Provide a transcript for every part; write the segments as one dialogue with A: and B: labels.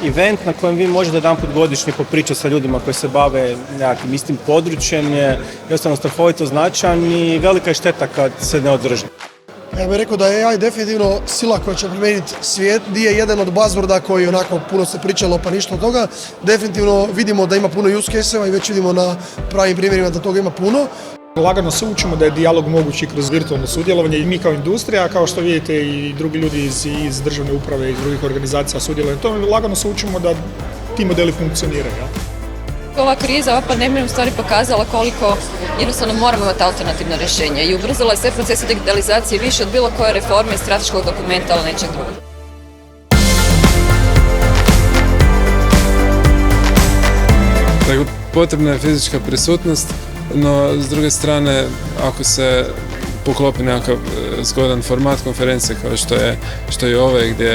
A: event na kojem vi možete jedanput godišnje popričati sa ljudima koji se bave nekakvim istim područjem je jednostavno strahovito značajan i velika je šteta kad se ne održi.
B: Ja bih rekao da je AI definitivno sila koja će promijeniti svijet. Nije jedan od buzzworda koji onako puno se pričalo pa ništa od toga. Definitivno vidimo da ima puno use case-eva i već vidimo na pravim primjerima da toga ima puno.
C: Lagano se učimo da je dijalog mogući kroz virtualno sudjelovanje i mi kao industrija, a kao što vidite i drugi ljudi iz državne uprave i iz drugih organizacija sudjeluju u tome. Lagano se učimo da ti modeli funkcioniraju.
D: Ova kriza, ova pandemija u stvari pokazala koliko jednostavno moramo imati alternativno rješenje i ubrzala je sve procese digitalizacije više od bilo koje reforme i strateškog dokumenta ili nečeg drugog.
E: Dakle, potrebna je fizička prisutnost, no s druge strane, ako se poklopi nekakav zgodan format konferencije kao što je ove gdje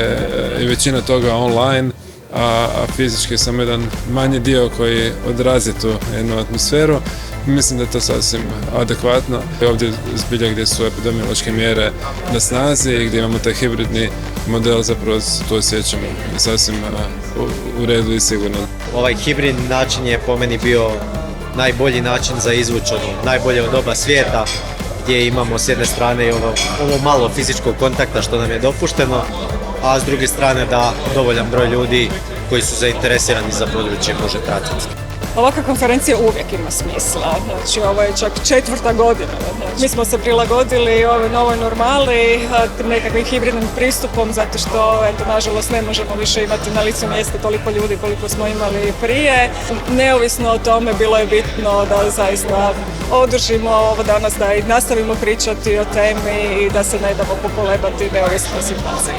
E: je većina toga online, a fizički samo jedan manji dio koji odrazi tu jednu atmosferu, mislim da je to sasvim adekvatno. Ovdje zbilja gdje su epidemiološke mjere na snazi i gdje imamo taj hibridni model, zapravo tu osjećamo sasvim u redu i sigurno.
F: Ovaj hibridni način je po meni bio najbolji način za izvući najbolje od oba svijeta, gdje imamo s jedne strane ovo malo fizičkog kontakta što nam je dopušteno, a s druge strane da dovoljan broj ljudi koji su zainteresirani za područje može pratiti.
G: Ovakva konferencija uvijek ima smisla, znači ovo je čak 4. godina. Mi smo se prilagodili ovoj novoj normali nekakvim hibridnim pristupom zato što nažalost ne možemo više imati na licu mjesta toliko ljudi koliko smo imali prije. Neovisno o tome bilo je bitno da zaista održimo ovo danas, da i nastavimo pričati o temi i da se ne damo pokolebati neovisno o situaciji.